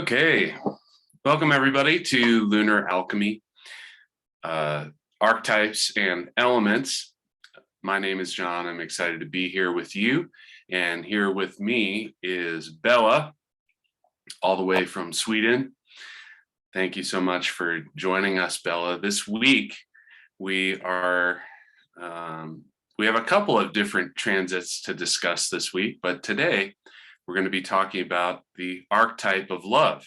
Okay, welcome everybody to Lunar Alchemy, Archetypes and Elements. My name is John. I'm excited to be here with you. And here with me is Bella, all the way from Sweden. Thank you so much for joining us, Bella. This week, we have a couple of different transits to discuss this week, but today we're going to be talking about the archetype of love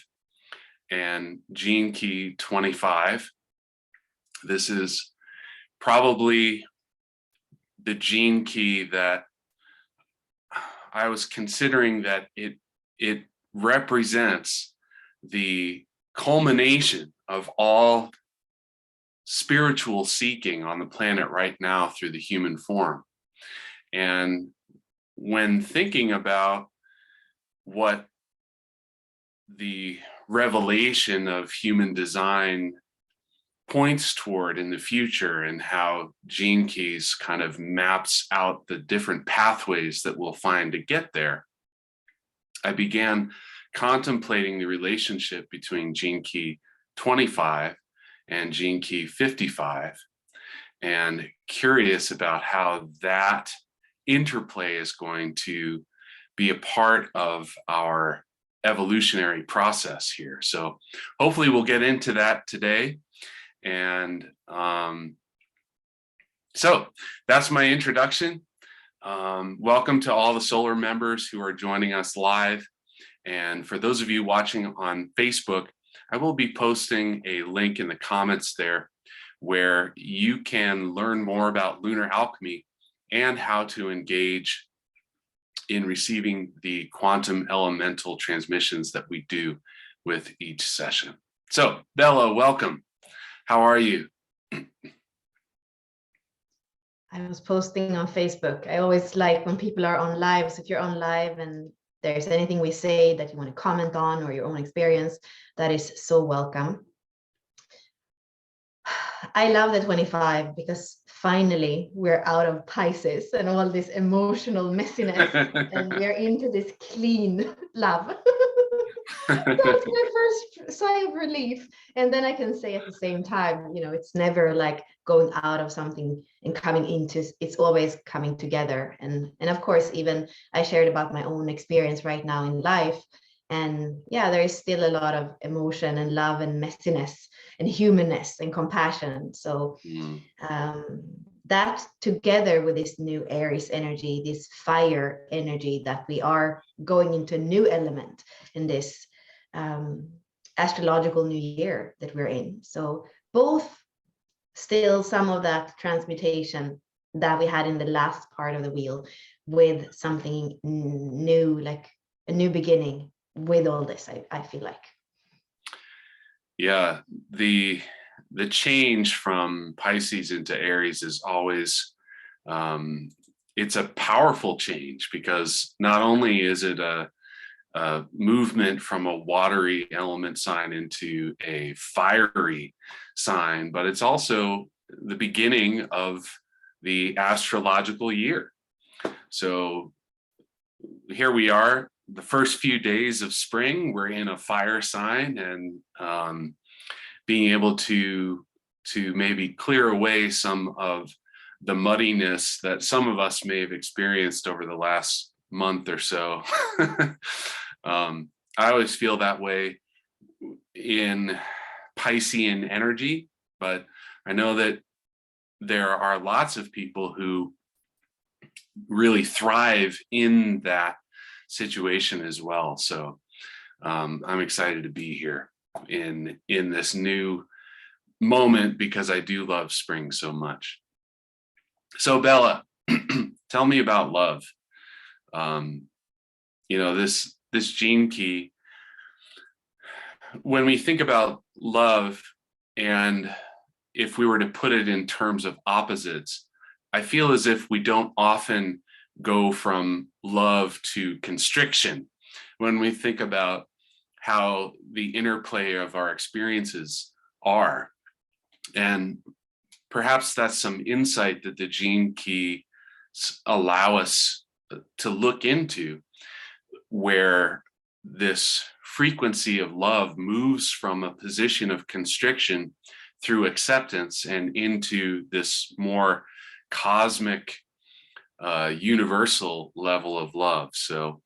and gene key 25. This is probably the gene key that I was considering that it represents the culmination of all spiritual seeking on the planet right now through the human form. And when thinking about what the revelation of human design points toward in the future and how gene keys kind of maps out the different pathways that we'll find to get there, I began contemplating the relationship between gene key 25 and gene key 55, and curious about how that interplay is going to be a part of our evolutionary process here. So hopefully we'll get into that today. And so that's my introduction. Welcome to all the solar members who are joining us live. And for those of you watching on Facebook, I will be posting a link in the comments there where you can learn more about lunar alchemy and how to engage in receiving the quantum elemental transmissions that we do with each session. So Bella, welcome. How are you? I was posting on Facebook. I always like when people are on live. So if you're on live and there's anything we say that you want to comment on or your own experience, that is so welcome. I love the 25 because finally we're out of Pisces and all this emotional messiness and we're into this clean love. That's my first sigh of relief. And then I can say at the same time, you know, it's never like going out of something and coming into, it's always coming together. And of course, even I shared about my own experience right now in life. And yeah, there is still a lot of emotion and love and messiness and humanness and compassion. So that together with this new Aries energy, this fire energy, that we are going into a new element in this astrological new year that we're in. So both still some of that transmutation that we had in the last part of the wheel with something new, like a new beginning with all this, I feel like. Yeah, the change from Pisces into Aries is always, it's a powerful change because not only is it a movement from a watery element sign into a fiery sign, but it's also the beginning of the astrological year. So here we are, the first few days of spring, we're in a fire sign, and being able to maybe clear away some of the muddiness that some of us may have experienced over the last month or so. I always feel that way in Piscean energy, but I know that there are lots of people who really thrive in that situation as well. So I'm excited to be here in this new moment because I do love spring so much. So Bella, tell me about love. You know, this gene key, when we think about love, and if we were to put it in terms of opposites, I feel as if we don't often go from love to constriction when we think about how the interplay of our experiences are. And perhaps that's some insight that the gene key allow us to look into, where this frequency of love moves from a position of constriction through acceptance and into this more cosmic, universal level of love. So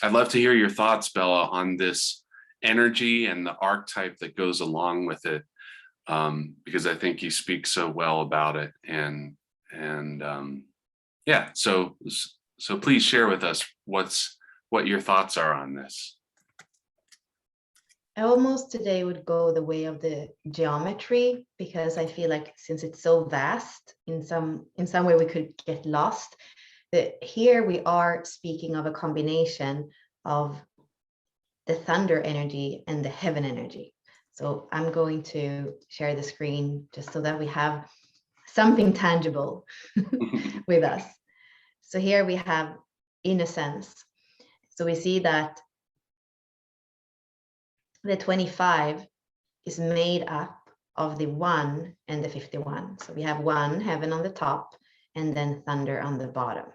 I'd love to hear your thoughts, Bella, on this energy and the archetype that goes along with it, because I think you speak so well about it. And yeah, so please share with us what your thoughts are on this. I almost today would go the way of the geometry, because I feel like since it's so vast, in some way we could get lost. That here we are speaking of a combination of the thunder energy and the heaven energy. So I'm going to share the screen just so that we have something tangible with us. So here we have innocence. So we see that the 25 is made up of the 1 and the 51. So we have 1, heaven on the top, and then thunder on the bottom.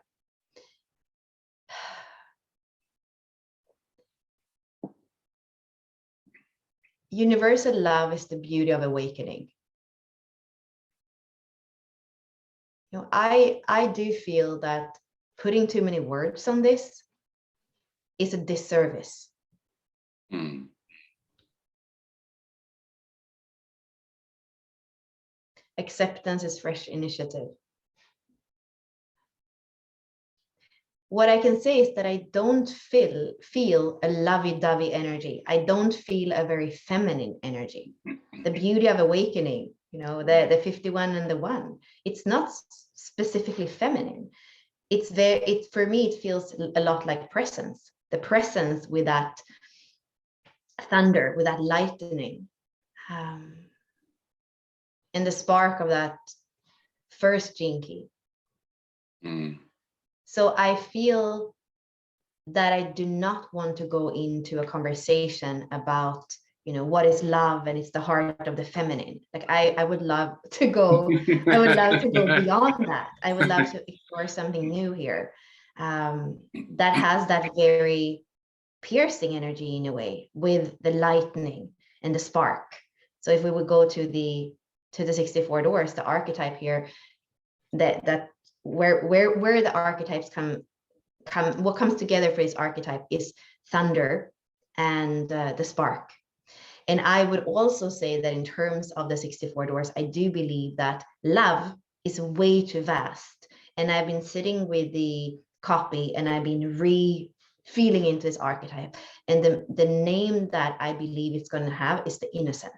Universal love is the beauty of awakening. You know, I do feel that putting too many words on this is a disservice. Acceptance is fresh initiative. What I can say is that I don't feel a lovey-dovey energy. I don't feel a very feminine energy. The beauty of awakening, you know, the 51 and the 1, it's not specifically feminine. For me, it feels a lot like presence. The presence with that thunder, with that lightning, and the spark of that first gene key. So I feel that I do not want to go into a conversation about, you know, what is love, and it's the heart of the feminine. Like I would love to go, I would love to go beyond that. I would love to explore something new here, that has that very piercing energy in a way, with the lightning and the spark. So if we would go to the 64 doors, the archetype here, that where the archetypes come, what comes together for this archetype is thunder and the spark. And I would also say that in terms of the 64 doors, I do believe that love is way too vast. And I've been sitting with the copy and I've been feeling into this archetype. And the name that I believe it's going to have is the innocent.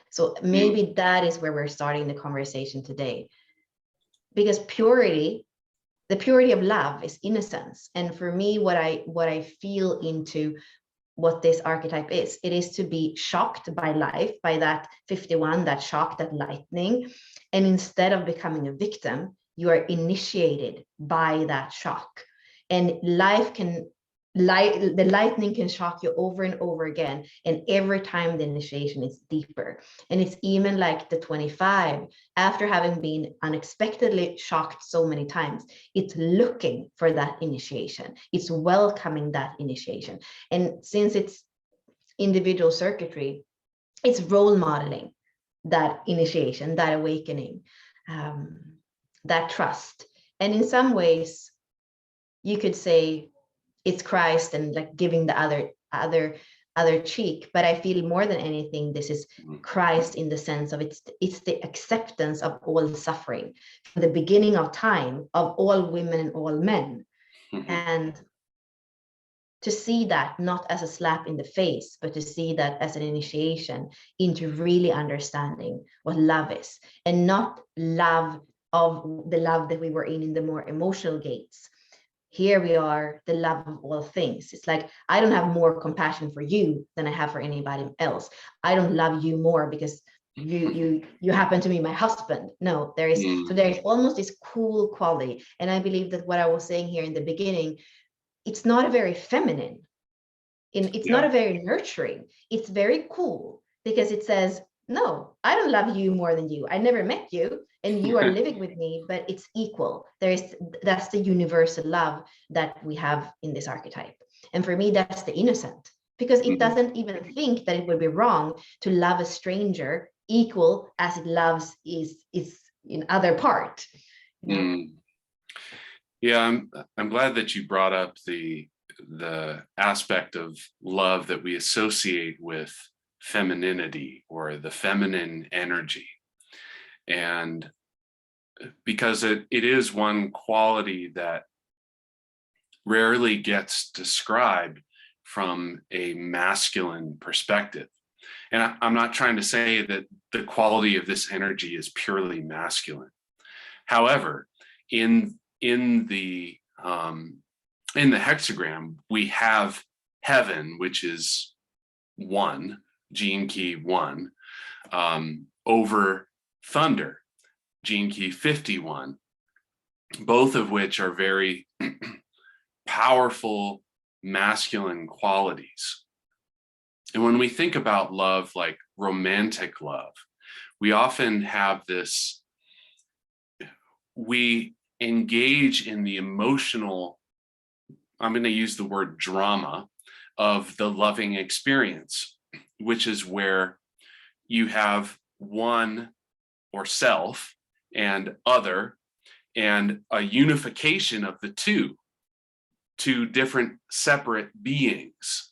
So maybe that is where we're starting the conversation today. Because purity, the purity of love is innocence. And for me, what I feel into what this archetype is, it is to be shocked by life, by that 51, that shock, that lightning. And instead of becoming a victim, you are initiated by that shock. And the lightning can shock you over and over again. And every time the initiation is deeper. And it's even like the 25, after having been unexpectedly shocked so many times, it's looking for that initiation. It's welcoming that initiation. And since it's individual circuitry, it's role modeling that initiation, that awakening, that trust. And in some ways, you could say it's Christ and like giving the other cheek, but I feel more than anything, this is Christ in the sense of it's the acceptance of all suffering from the beginning of time, of all women and all men. And to see that not as a slap in the face, but to see that as an initiation into really understanding what love is, and not love of the love that we were in the more emotional gates. Here we are, the love of all things. It's like, I don't have more compassion for you than I have for anybody else. I don't love you more because you happen to be my husband. No, there is almost this cool quality. And I believe that what I was saying here in the beginning, it's not a very feminine, it's not a very nurturing, it's very cool, because it says, no, I don't love you more than you. I never met you and you are living with me, but it's equal. That's the universal love that we have in this archetype. And for me, that's the innocent. because it doesn't even think that it would be wrong to love a stranger equal as it loves is in other part. You know? Yeah, I'm glad that you brought up the aspect of love that we associate with femininity or the feminine energy. And because it is one quality that rarely gets described from a masculine perspective. And I'm not trying to say that the quality of this energy is purely masculine. However, in the hexagram, we have heaven, which is 1, gene key 1, over thunder, gene key 51, both of which are very powerful masculine qualities. And when we think about love, like romantic love, we often have this, we engage in the emotional, I'm going to use the word drama, of the loving experience, which is where you have one or self and other, and a unification of the two different separate beings.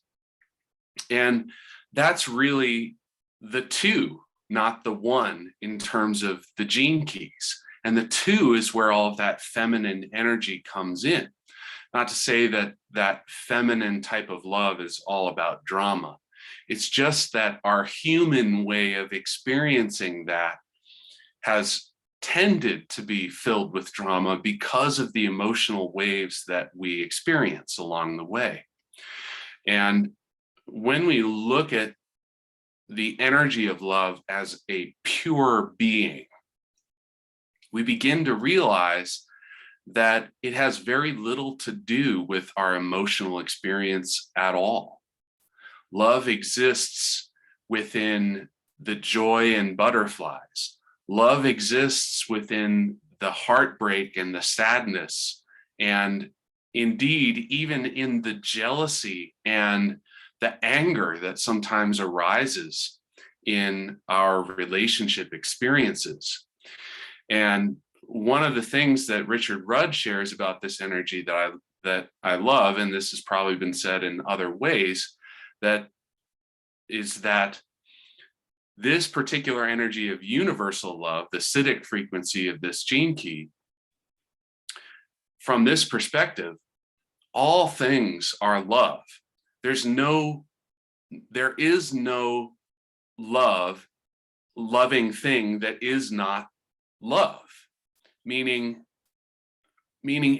And that's really the two, not the one, in terms of the gene keys. And the two is where all of that feminine energy comes in. Not to say that that feminine type of love is all about drama. It's just that our human way of experiencing that has tended to be filled with drama because of the emotional waves that we experience along the way. And when we look at the energy of love as a pure being, we begin to realize that it has very little to do with our emotional experience at all. Love exists within the joy and butterflies. Love exists within the heartbreak and the sadness, and indeed, even in the jealousy and the anger that sometimes arises in our relationship experiences. And one of the things that Richard Rudd shares about this energy that I love, and this has probably been said in other ways, that is that this particular energy of universal love, the acidic frequency of this gene key, from this perspective, all things are love. There is no loving thing that is not love, meaning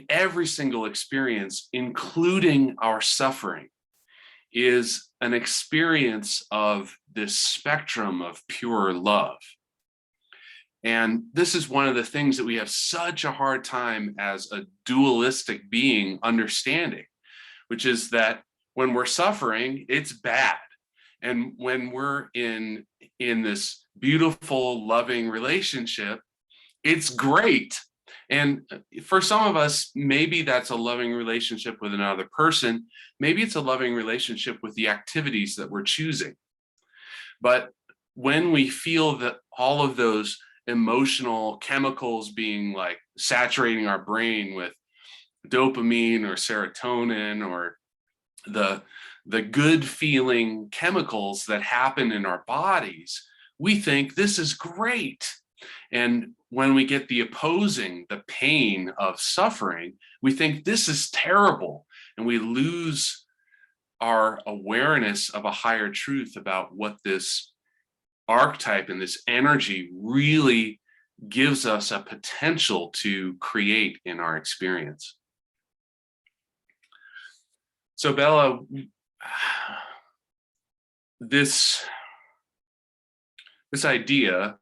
every single experience, including our suffering, is an experience of this spectrum of pure love. And this is one of the things that we have such a hard time as a dualistic being understanding, which is that when we're suffering, it's bad. And when we're in this beautiful, loving relationship, it's great. And for some of us, maybe that's a loving relationship with another person. Maybe it's a loving relationship with the activities that we're choosing. But when we feel that all of those emotional chemicals being like saturating our brain with dopamine or serotonin or the good feeling chemicals that happen in our bodies, we think this is great. And when we get the opposing, the pain of suffering, we think this is terrible. And we lose our awareness of a higher truth about what this archetype and this energy really gives us a potential to create in our experience. So Bella, this idea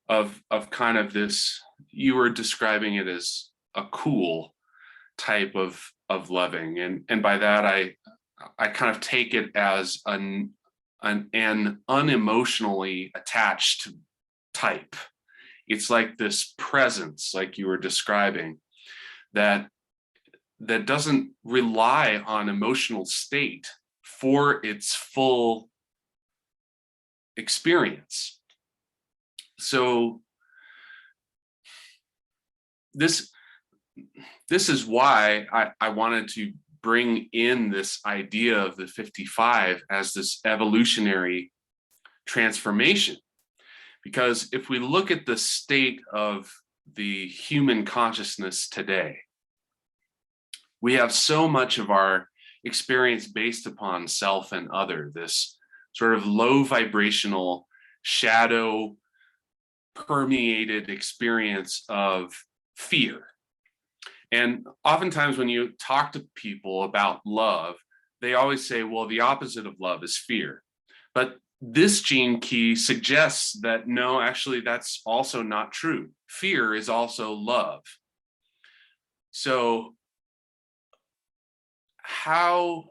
of kind of this, you were describing it as a cool type of loving, and by that I kind of take it as an unemotionally attached type. It's like this presence, like you were describing, that doesn't rely on emotional state for its full experience. So this is why I wanted to bring in this idea of the 55 as this evolutionary transformation. Because if we look at the state of the human consciousness today, we have so much of our experience based upon self and other, this sort of low vibrational, shadow permeated experience of fear. And oftentimes when you talk to people about love, they always say, well, the opposite of love is fear. But this gene key suggests that no, actually, that's also not true. Fear is also love. So how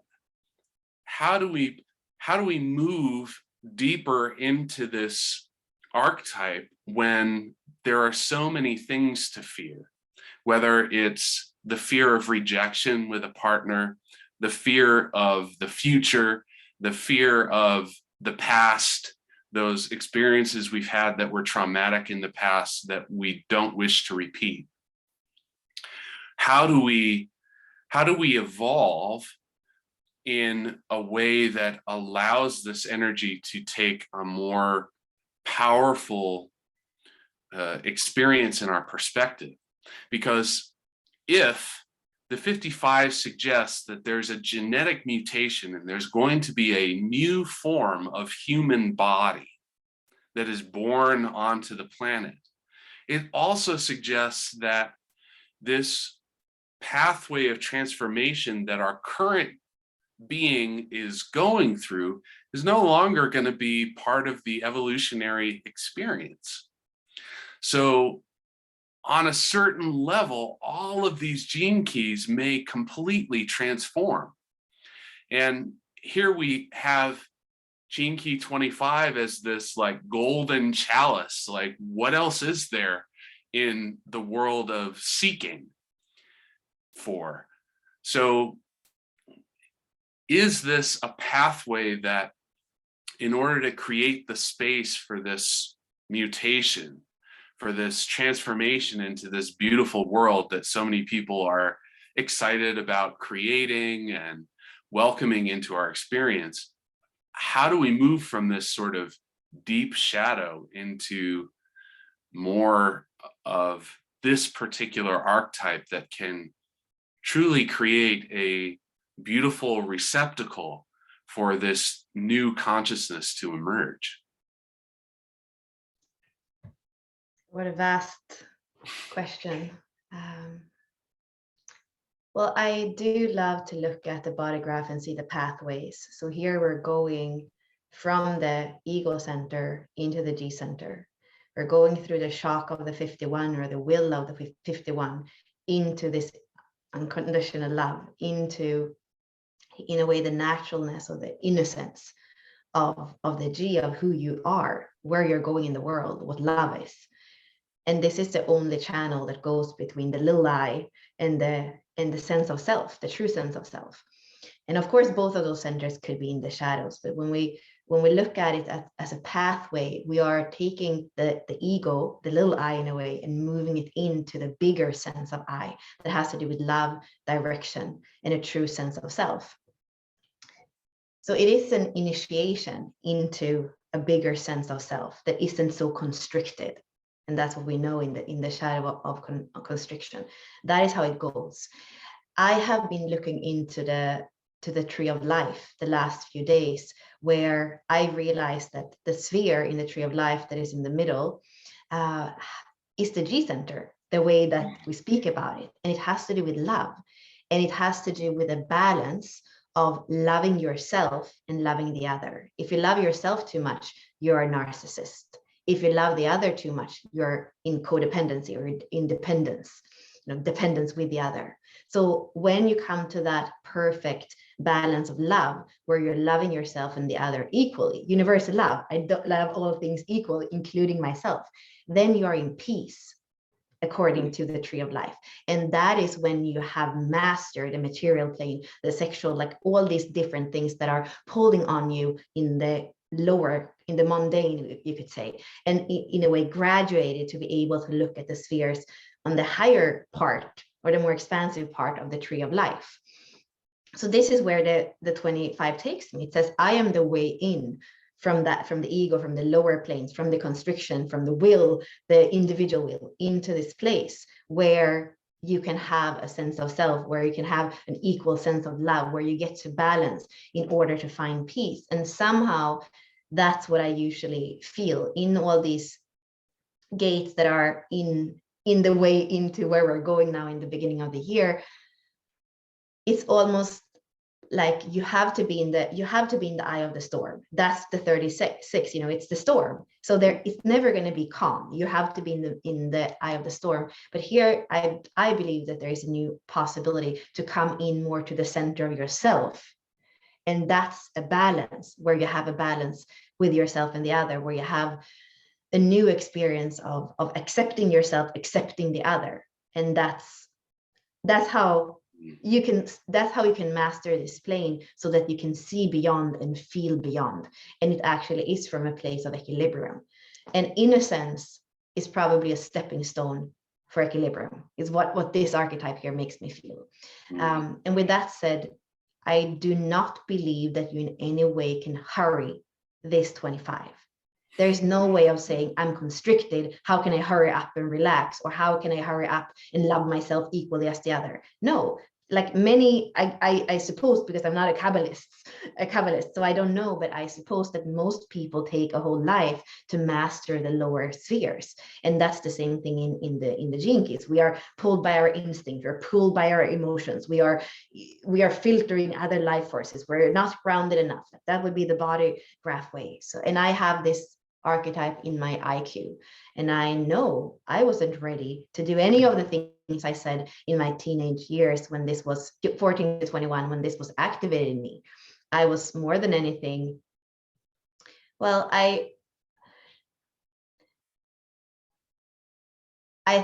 do we move deeper into this archetype when there are so many things to fear? Whether it's the fear of rejection with a partner, the fear of the future, the fear of the past, those experiences we've had that were traumatic in the past that we don't wish to repeat. How do we evolve in a way that allows this energy to take a more powerful experience in our perspective? Because if the 55 suggests that there's a genetic mutation and there's going to be a new form of human body that is born onto the planet, it also suggests that this pathway of transformation that our current being is going through is no longer going to be part of the evolutionary experience. So on a certain level, all of these gene keys may completely transform. And here we have gene key 25 as this like golden chalice. Like, what else is there in the world of seeking for? So is this a pathway that, in order to create the space for this mutation, for this transformation into this beautiful world that so many people are excited about creating and welcoming into our experience, how do we move from this sort of deep shadow into more of this particular archetype that can truly create a beautiful receptacle for this new consciousness to emerge? What a vast question. Well, I do love to look at the body graph and see the pathways. So here we're going from the ego center into the G center. We're going through the shock of the 51 or the will of the 51 into this unconditional love, into, in a way, the naturalness or the innocence of the G, of who you are, where you're going in the world, what love is. And this is the only channel that goes between the little I and the sense of self, the true sense of self. And of course, both of those centers could be in the shadows. But when we look at it as a pathway, we are taking the ego, the little I in a way, and moving it into the bigger sense of I that has to do with love, direction, and a true sense of self. So it is an initiation into a bigger sense of self that isn't so constricted. And that's what we know in the shadow of constriction. That is how it goes. I have been looking into the tree of life the last few days, where I realized that the sphere in the tree of life that is in the middle is the G center, the way that we speak about it. And it has to do with love. And it has to do with a balance of loving yourself and loving the other. If you love yourself too much, you're a narcissist. If you love the other too much, you're in codependency or independence, dependence with the other. So when you come to that perfect balance of love, where you're loving yourself and the other equally, universal love, I don't love all things equally, including myself, then you are in peace. according to the tree of life. And that is when you have mastered the material plane, the sexual, like all these different things that are pulling on you in the lower, in the mundane, you could say, and in a way graduated to be able to look at the spheres on the higher part or the more expansive part of the tree of life. So this is where the 25 takes me. It says, I am the way in from that, from the ego, from the lower planes, from the constriction, from the will, the individual will, into this place where you can have a sense of self, where you can have an equal sense of love, where you get to balance in order to find peace. And somehow that's what I usually feel in all these gates that are in the way into where we're going now in the beginning of the year. It's almost like you have to be in the eye of the storm. That's the 36, you know, it's the storm. So there, it's never going to be calm. You have to be in the eye of the storm. But here I believe that there is a new possibility to come in more to the center of yourself. And that's a balance, where you have a balance with yourself and the other, where you have a new experience of accepting yourself, accepting the other. And that's how you can master this plane, so that you can see beyond and feel beyond. And it actually is from a place of equilibrium. And innocence is probably a stepping stone for equilibrium, is what this archetype here makes me feel. And with that said, I do not believe that you in any way can hurry this 25. There is no way of saying, I'm constricted, how can I hurry up and relax? Or how can I hurry up and love myself equally as the other? No, like many, I suppose, because I'm not a Kabbalist, so I don't know, but I suppose that most people take a whole life to master the lower spheres. And that's the same thing in the Gene Keys. We are pulled by our instinct, we're pulled by our emotions, we are filtering other life forces, we're not grounded enough. That would be the body graph way. So, and I have this archetype in my IQ, and I know I wasn't ready to do any of the things I said in my teenage years, when this was 14 to 21, when this was activated in me. I was more than anything, well, I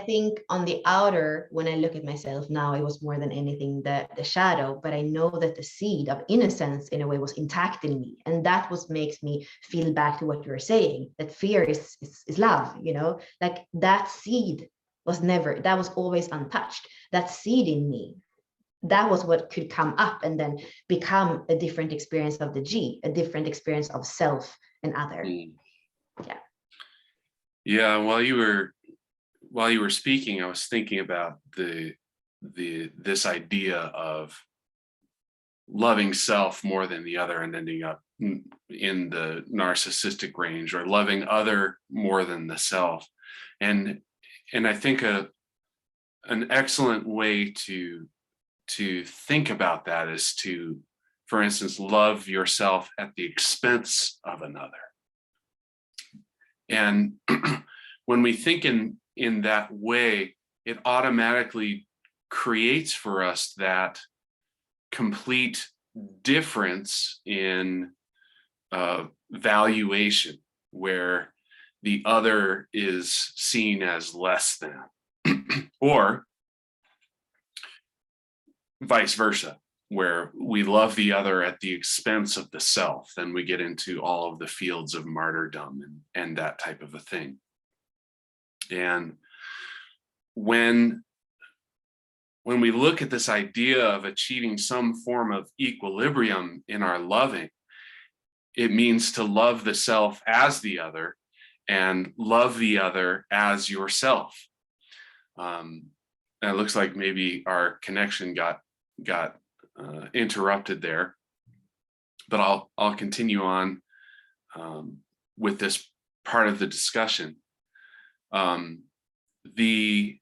think on the outer, when I look at myself now, it was more than anything the shadow, but I know that the seed of innocence in a way was intact in me. And that was makes me feel back to what you were saying, that fear is love, you know, like that seed was always untouched. That seed in me, that was what could come up and then become a different experience of the G, a different experience of self and other. Yeah. Yeah, while you were speaking, I was thinking about this idea of loving self more than the other and ending up in the narcissistic range, or loving other more than the self. And I think an excellent way to think about that is to, for instance, love yourself at the expense of another. And when we think in that way, it automatically creates for us that complete difference in valuation, where the other is seen as less than, or vice versa, where we love the other at the expense of the self. Then we get into all of the fields of martyrdom and that type of a thing. And when we look at this idea of achieving some form of equilibrium in our loving, it means to love the self as the other and love the other as yourself. And it looks like maybe our connection got interrupted there, but I'll continue on with this part of the discussion. The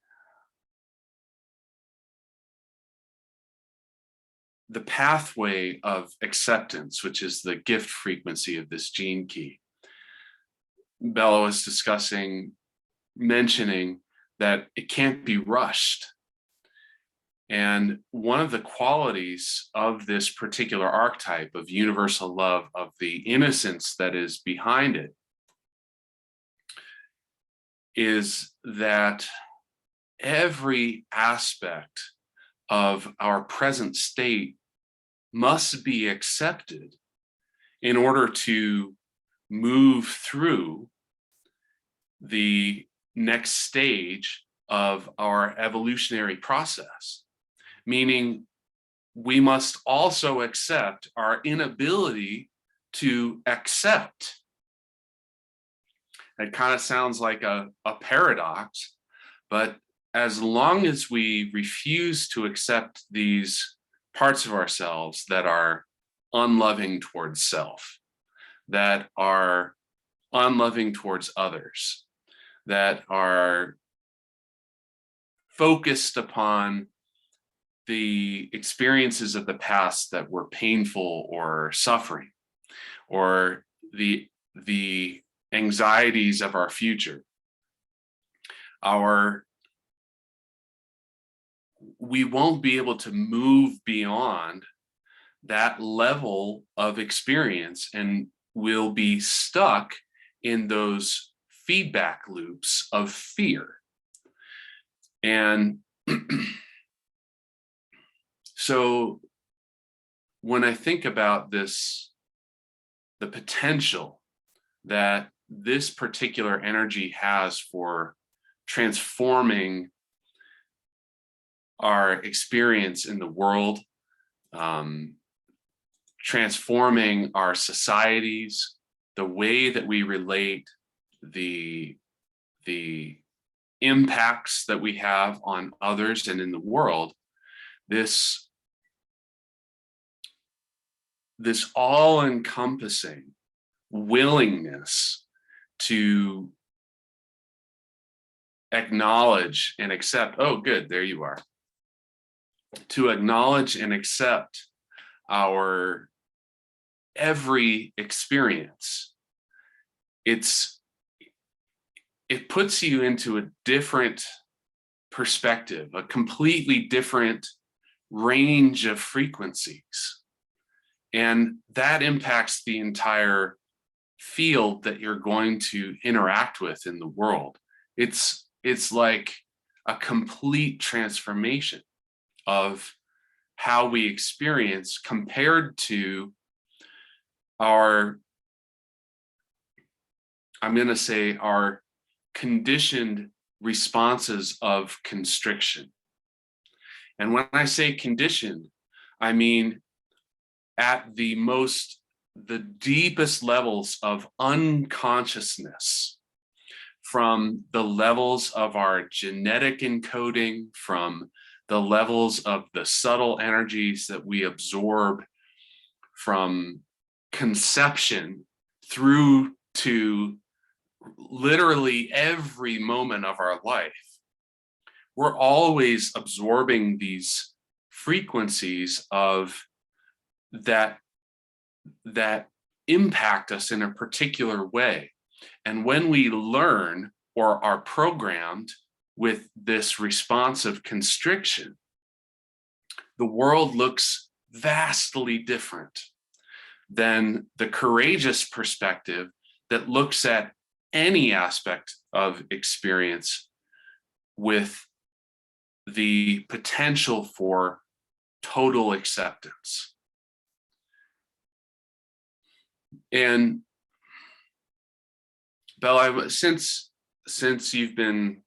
pathway of acceptance, which is the gift frequency of this gene key, Bella was mentioning that it can't be rushed. And one of the qualities of this particular archetype of universal love, of the innocence that is behind it, is that every aspect of our present state must be accepted in order to move through the next stage of our evolutionary process. Meaning, we must also accept our inability to accept. It kind of sounds like a paradox, but as long as we refuse to accept these parts of ourselves that are unloving towards self, that are unloving towards others, that are focused upon the experiences of the past that were painful or suffering, or the anxieties of our future, we won't be able to move beyond that level of experience, and we'll be stuck in those feedback loops of fear. And so when I think about this, the potential that this particular energy has for transforming our experience in the world, transforming our societies, the way that we relate, the impacts that we have on others and in the world, this all-encompassing willingness to acknowledge and accept, oh, good, there you are. To acknowledge and accept our every experience. It puts you into a different perspective, a completely different range of frequencies. And that impacts the entire field that you're going to interact with in the world. It's like a complete transformation of how we experience compared to our, I'm going to say, our conditioned responses of constriction. And when I say conditioned, I mean at the deepest levels of unconsciousness, from the levels of our genetic encoding, from the levels of the subtle energies that we absorb from conception through to literally every moment of our life. We're always absorbing these frequencies of that impact us in a particular way. And when we learn or are programmed with this response of constriction, the world looks vastly different than the courageous perspective that looks at any aspect of experience with the potential for total acceptance. And Bella, since you've been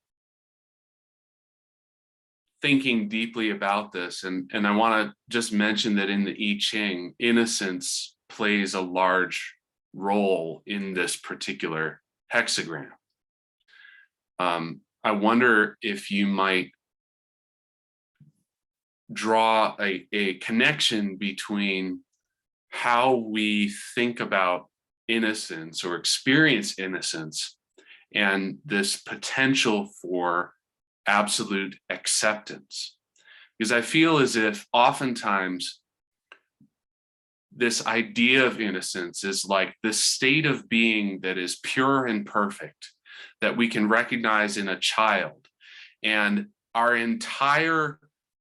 thinking deeply about this, and I want to just mention that in the I Ching, innocence plays a large role in this particular hexagram. I wonder if you might draw a connection between how we think about innocence or experience innocence and this potential for absolute acceptance. Because I feel as if oftentimes this idea of innocence is like this state of being that is pure and perfect, that we can recognize in a child. And our entire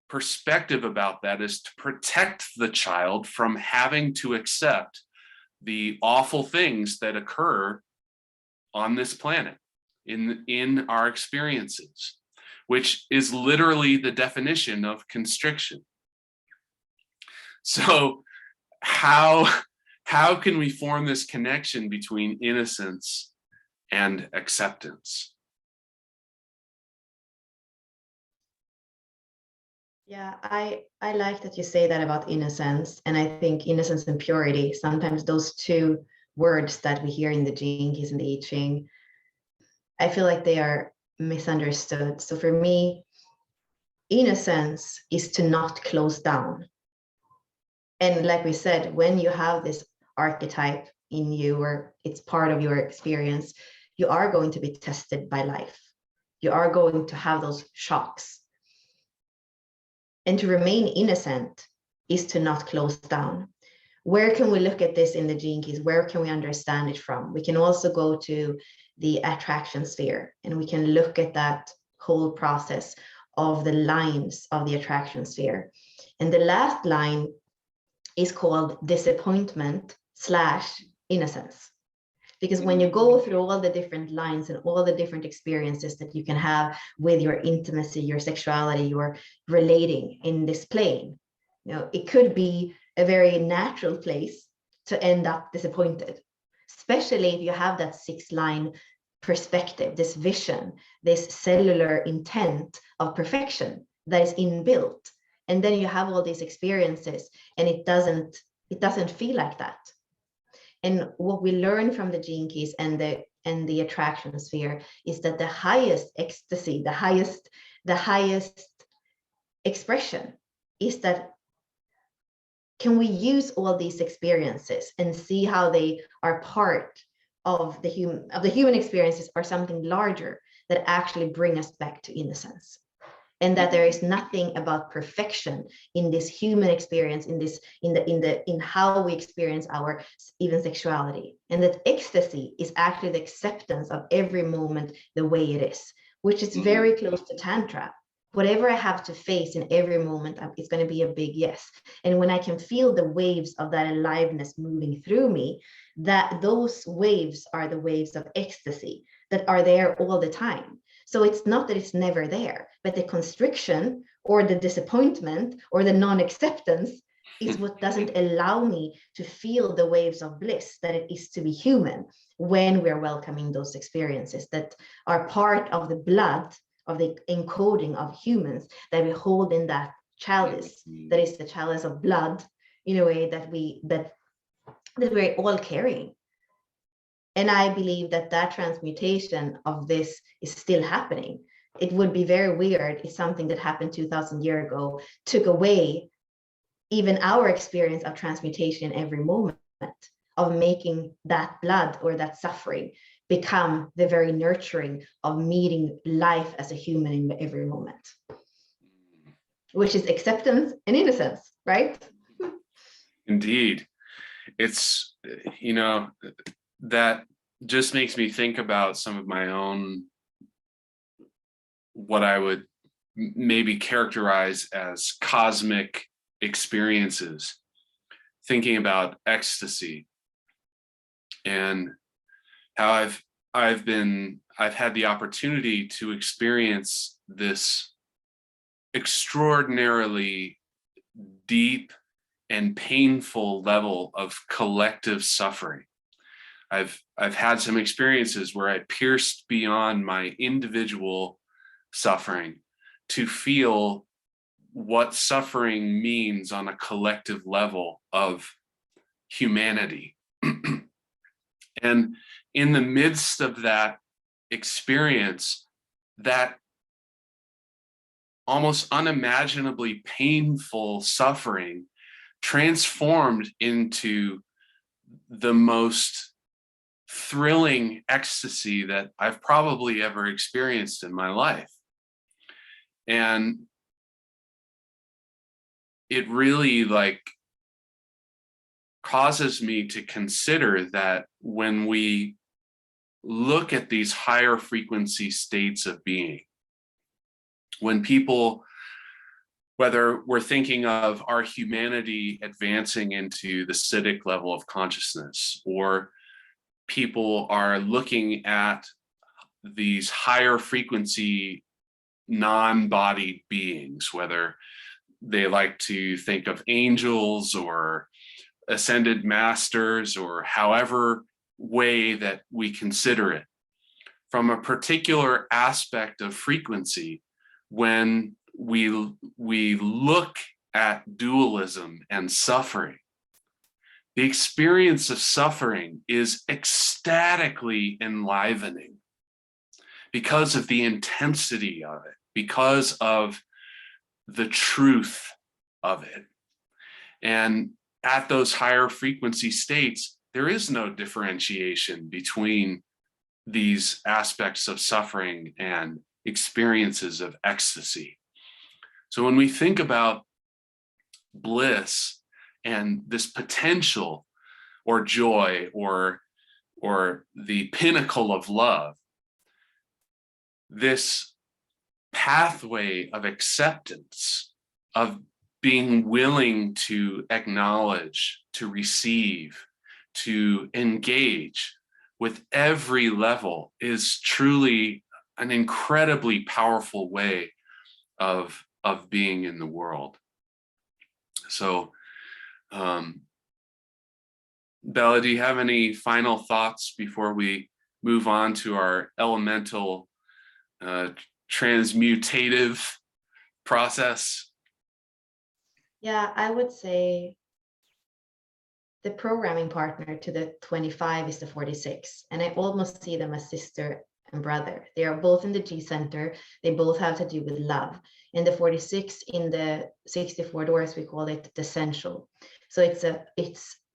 perspective about that is to protect the child from having to accept the awful things that occur on this planet in our experiences. which is literally the definition of constriction. So how can we form this connection between innocence and acceptance? Yeah, I like that you say that about innocence. And I think innocence and purity, sometimes those two words that we hear in the Gene Keys and the I Ching, I feel like they are misunderstood. So for me, innocence is to not close down. And like we said, when you have this archetype in you, or it's part of your experience, you are going to be tested by life. You are going to have those shocks. And to remain innocent is to not close down. Where can we look at this in the Gene Keys? Where can we understand it from? We can also go to the attraction sphere, and we can look at that whole process of the lines of the attraction sphere. And the last line is called disappointment / innocence. Because when you go through all the different lines and all the different experiences that you can have with your intimacy, your sexuality, your relating in this plane, it could be a very natural place to end up disappointed, especially if you have that 6-line perspective, this vision, this cellular intent of perfection that is inbuilt. And then you have all these experiences and it doesn't feel like that. And what we learn from the Gene Keys and the attraction sphere is that the highest ecstasy, the highest expression is that, can we use all these experiences and see how they are part of the human experiences, or something larger that actually bring us back to innocence? And that there is nothing about perfection in this human experience, in how we experience our even sexuality, and that ecstasy is actually the acceptance of every moment the way it is, which is very close to tantra. Whatever I have to face in every moment, it's going to be a big yes. And when I can feel the waves of that aliveness moving through me, that those waves are the waves of ecstasy that are there all the time. So it's not that it's never there, but the constriction or the disappointment or the non-acceptance is what doesn't allow me to feel the waves of bliss that it is to be human, when we're welcoming those experiences that are part of the blood of the encoding of humans that we hold in that chalice, that is the chalice of blood, in a way that we're all carrying. And I believe that transmutation of this is still happening. It would be very weird if something that happened 2,000 years ago took away even our experience of transmutation every moment, of making that blood or that suffering become the very nurturing of meeting life as a human in every moment, which is acceptance and innocence, right? Indeed. It's, that just makes me think about some of my own, what I would maybe characterize as cosmic experiences, thinking about ecstasy and how I've had the opportunity to experience this extraordinarily deep and painful level of collective suffering. I've had some experiences where I pierced beyond my individual suffering to feel what suffering means on a collective level of humanity. And in the midst of that experience, that almost unimaginably painful suffering transformed into the most thrilling ecstasy that I've probably ever experienced in my life. And it really causes me to consider that when we look at these higher frequency states of being, when people, whether we're thinking of our humanity advancing into the Siddhic level of consciousness, or people are looking at these higher frequency non-bodied beings, whether they like to think of angels or ascended masters, or however way that we consider it, from a particular aspect of frequency. When we look at dualism and suffering, the experience of suffering is ecstatically enlivening because of the intensity of it, because of the truth of it. And at those higher frequency states, there is no differentiation between these aspects of suffering and experiences of ecstasy. So when we think about bliss and this potential or joy or the pinnacle of love, this pathway of acceptance, of being willing to acknowledge, to receive, to engage with every level, is truly an incredibly powerful way of being in the world. So, Bella, do you have any final thoughts before we move on to our elemental transmutative process? Yeah, I would say the programming partner to the 25 is the 46. And I almost see them as sister and brother. They are both in the G center. They both have to do with love. And the 46 in the 64 doors, we call it the essential. So it's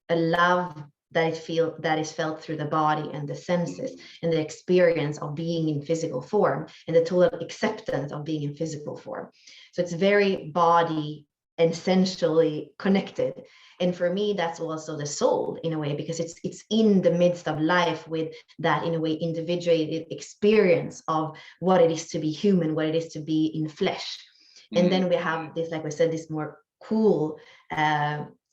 a love that is felt through the body and the senses and the experience of being in physical form and the total acceptance of being in physical form. So it's very body essentially connected. And for me, that's also the soul in a way, because it's in the midst of life with that, in a way, individuated experience of what it is to be human, what it is to be in flesh. And then we have this, like we said, this more cool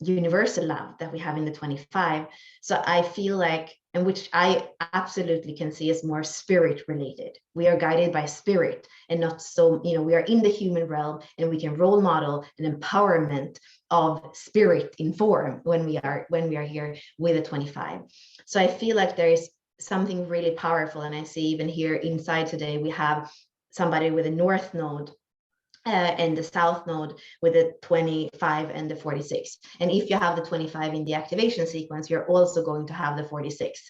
universal love that we have in the 25. So I feel like, and which I absolutely can see as more spirit related. We are guided by spirit and not so, we are in the human realm and we can role model an empowerment of spirit in form when we are here with the 25. So I feel like there is something really powerful. And I see even here inside today, we have somebody with a north node and the south node with the 25 and the 46. And if you have the 25 in the activation sequence, you're also going to have the 46.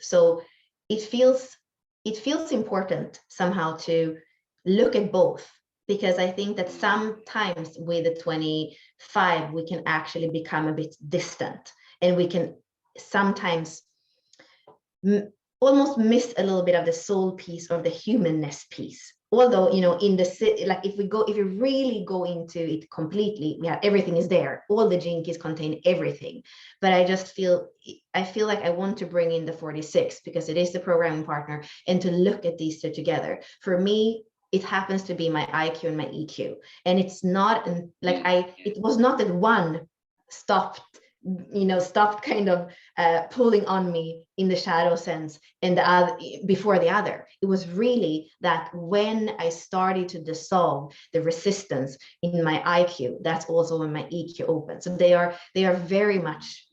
So it feels important somehow to look at both, because I think that sometimes with the 25, we can actually become a bit distant, and we can sometimes almost miss a little bit of the soul piece or the humanness piece. Although, in the, like if you really go into it completely, yeah, everything is there. All the gene keys contain everything. But I feel like I want to bring in the 46 because it is the programming partner, and to look at these two together. For me, it happens to be my IQ and my EQ. And it's not like it was not that one stopped kind of pulling on me in the shadow sense and the other before the other. It was really that when I started to dissolve the resistance in my IQ, that's also when my EQ opened. So they are very much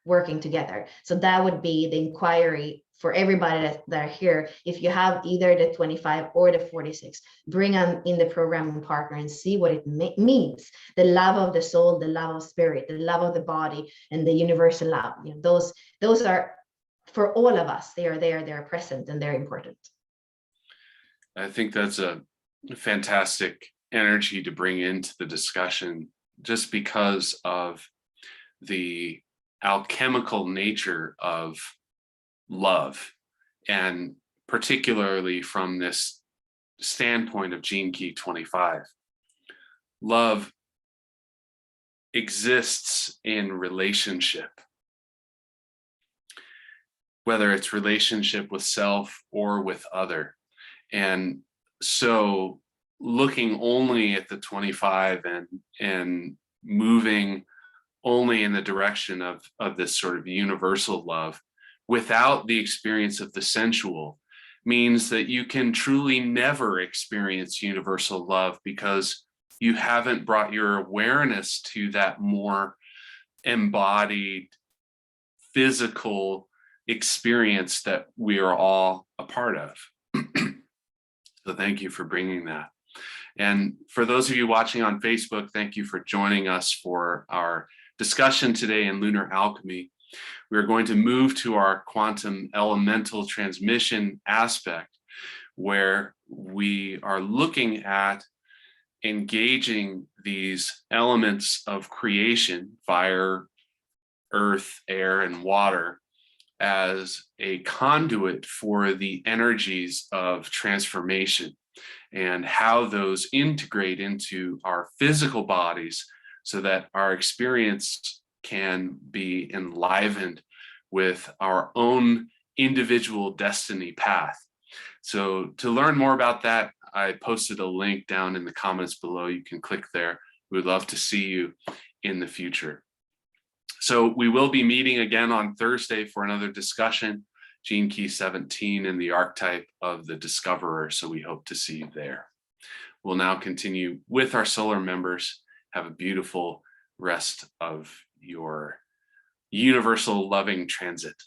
working together. So that would be the inquiry for everybody that are here. If you have either the 25 or the 46, bring them in the programming partner and see what it means. The love of the soul, the love of spirit, the love of the body, and the universal love. Those are for all of us. They are there, they're present, and they're important. I think that's a fantastic energy to bring into the discussion, just because of the alchemical nature of love, and particularly from this standpoint of Gene Key 25. Love exists in relationship, whether it's relationship with self or with other. And so looking only at the 25 and moving only in the direction of this sort of universal love, without the experience of the sensual, means that you can truly never experience universal love because you haven't brought your awareness to that more embodied physical experience that we are all a part of. So thank you for bringing that. And for those of you watching on Facebook, thank you for joining us for our discussion today in Lunar Alchemy. We're going to move to our quantum elemental transmission aspect, where we are looking at engaging these elements of creation, fire, earth, air, and water, as a conduit for the energies of transformation and how those integrate into our physical bodies so that our experience can be enlivened with our own individual destiny path. So to learn more about that, I posted a link down in the comments below. You can click there. We would love to see you in the future. So we will be meeting again on Thursday for another discussion, Gene Key 17 and the archetype of the discoverer. So we hope to see you there. We'll now continue with our solar members. Have a beautiful rest of your universal loving transit.